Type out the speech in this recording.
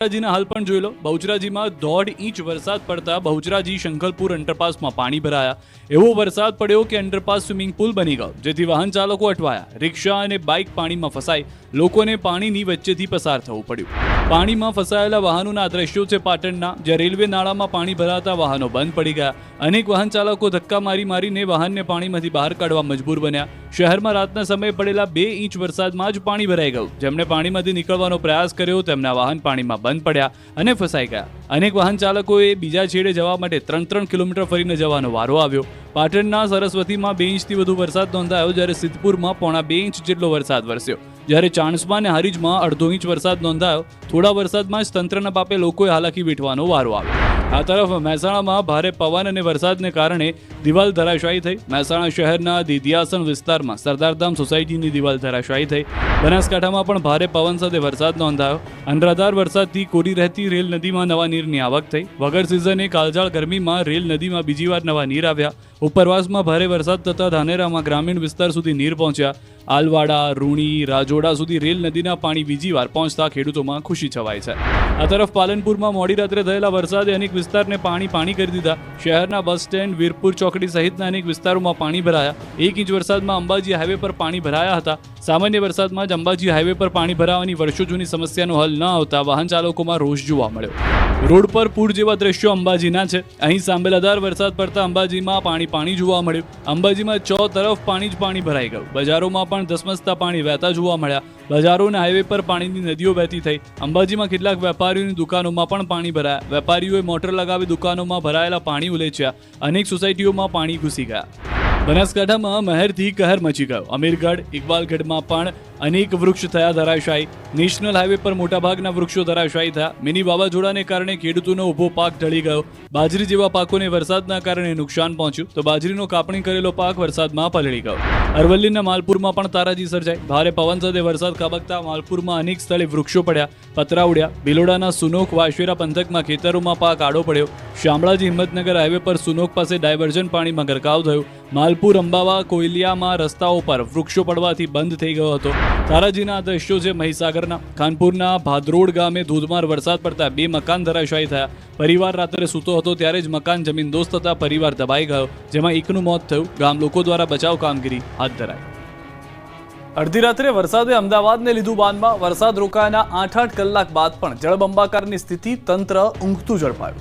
બહુચરાજીના હાલ પણ જોઈ લો. બહુચરાજીમાં 1.5 ઇંચ વરસાદ પડતા બહુચરાજી શંખલપુર અંડરપાસમાં પાણી ભરાયા. એવો વરસાદ પડ્યો કે અંડરપાસ સ્વિમિંગ પુલ બની ગયો, જેથી વાહન ચાલકો અટવાયા. રિક્ષા અને બાઇક પાણીમાં ફસાઈ લોકોને પાણીની વચ્ચેથી પસાર થવું પડ્યું. પાણીમાં ફસાયેલા વાહનોના આ દ્રશ્યો છે પાટણના, જ્યાં રેલવે નાળામાં પાણી ભરાતા વાહનો બંધ પડી ગયા. અનેક વાહન ચાલકો ધક્કા મારીને વાહનને પાણીમાંથી બહાર કાઢવા મજબૂર બન્યા. શહેરમાં રાતના સમયે પડેલા 2 ઇંચ વરસાદમાં જ પાણી ભરાઈ ગયું. જેમણે પાણીમાંથી નીકળવાનો પ્રયાસ કર્યો તેમના વાહન પાણીમાં બંધ પડ્યા અને ફસાઈ ગયા. અનેક વાહન ચાલકોએ બીજા છેડે જવા માટે 3 કિલોમીટર ફરીને જવાનો વારો આવ્યો. પાટણના સરસ્વતીમાં 2 ઇંચથી વધુ વરસાદ નોંધાયો, જ્યારે સિદ્ધપુરમાં 1.25 ઇંચ જેટલો વરસાદ વરસ્યો. જ્યારે ચાણસ્મા અને હારીજમાં 1/2 ઇંચ વરસાદ નોંધાયો. થોડા વરસાદમાં જ તંત્રના પાપે લોકોએ હાલાકી વેઠવાનો વારો આવ્યો. આ તરફ મહેસાણામાં ભારે પવન અને વરસાદને કારણે દિવાલ ધરાશાયી થઈ. મહેસાણા શહેરના દિધિયાસણ વિસ્તારમાં સરદારધામ સોસાયટીની દિવાલ ધરાશાયી થઈ. બનાસકાંઠામાં પણ ભારે પવન સાથે વરસાદ નોંધાયો. અનરાધાર વરસાદથી કોરી રહેતી રેલ નદીમાં નવા નીરની આવક થઈ. વગર સિઝને કાળઝાળ ગરમીમાં રેલ નદીમાં બીજી વાર નવા નીર આવ્યા. ઉપરવાસમાં ભારે વરસાદ થતાં ધાનેરામાં ગ્રામીણ વિસ્તાર સુધી નીર પહોંચ્યા. આલવાડા, રૂણી, રાજોડા સુધી રેલ નદીના પાણી બીજી વાર પહોંચતા ખેડૂતોમાં ખુશી છવાઈ છે. આ તરફ પાલનપુરમાં મોડી રાત્રે થયેલા વરસાદે અનેક વિસ્તારને પાણી કરી દીધા. શહેરના બસ સ્ટેન્ડ, વીરપુર ચોકડી સહિતના અનેક વિસ્તારોમાં પાણી ભરાયા. 1 ઇંચ વરસાદમાં અંબાજી હાઈવે પર પાણી ભરાયા હતા. સામાન્ય વરસાદમાં જ અંબાજી હાઈવે પર પાણી ભરાવાની વર્ષો જૂની સમસ્યાનો હલ ન આવતા વાહન ચાલકોમાં રોષ જોવા મળ્યો. રોડ પર પૂર જેવા દ્રશ્યો અંબાજીના છે. અહીં સાંબેલાધાર વરસાદ પડતા અંબાજીમાં પાણી જોવા મળ્યું. અંબાજીમાં તરફ પાણી જ પાણી ભરાઈ ગયું. બજારોમાં પણ ધસમસતા પાણી વહેતા જોવા મળ્યા. બજારો અને હાઈવે પર પાણીની નદીઓ વહેતી થઈ. અંબાજીમાં કેટલાક વેપારીઓની દુકાનોમાં પણ પાણી ભરાયા. વેપારીઓએ મોટર લગાવી દુકાનોમાં ભરાયેલા પાણી ઉલેચ્યા. અનેક સોસાયટીઓમાં પાણી ઘૂસી ગયા. બનાસકાંઠામાં મહેરથી કહેર મચી ગયો. અમીરગઢ, ઇકબાલગઢમાં પણ અનેક વૃક્ષ થયા ધરાશાયી. નેશનલ હાઈવે પર મોટાભાગના વૃક્ષો ધરાશાયી થયા. મિની વાવાઝોડાને કારણે ખેડૂતોનો ઊભો પાક ઢળી ગયો. બાજરી જેવા પાકોને વરસાદના કારણે નુકસાન પહોંચ્યું, તો બાજરીનો કાપણી કરેલો પાક વરસાદમાં પલળી ગયો. અરવલ્લીના માલપુરમાં પણ તારાજી સર્જાઈ. ભારે પવન સાથે વરસાદ ખાબકતા માલપુરમાં અનેક સ્થળે વૃક્ષો પડ્યા, પતરા ઉડ્યા. ભિલોડાના સુનોક, વાશેરા પંથકમાં ખેતરોમાં પાક આડો પડ્યો. શામળાજી હિંમતનગર હાઈવે પર સુનોક પાસે ડાયવર્ઝન પાણીમાં ગરકાવ થયું. માલપુર, અંબાવા, કોયલિયામાં રસ્તાઓ પર વૃક્ષો પડવાથી બંધ થઈ ગયો હતો. તારાજીના આ દ્રશ્યો છે મહીસાગરના. ખાનપુરના ભાદરોડ ગામે ધોધમાર વરસાદ પડતા 2 મકાન ધરાશાયી થયા. પરિવાર રાત્રે સૂતો હતો ત્યારે જ મકાન જમીનદોસ્ત થતા પરિવાર દબાઈ ગયો, જેમાં એકનું મોત થયું. ગામ લોકો દ્વારા બચાવ કામગીરી હાથ ધરાઈ. અડધી રાત્રે વરસાદે અમદાવાદને લીધું બાનમાં. વરસાદ રોકાયાના 8 કલાક બાદ પણ જળબંબાકારની સ્થિતિ, તંત્ર ઊંઘતું ઝડપાયું.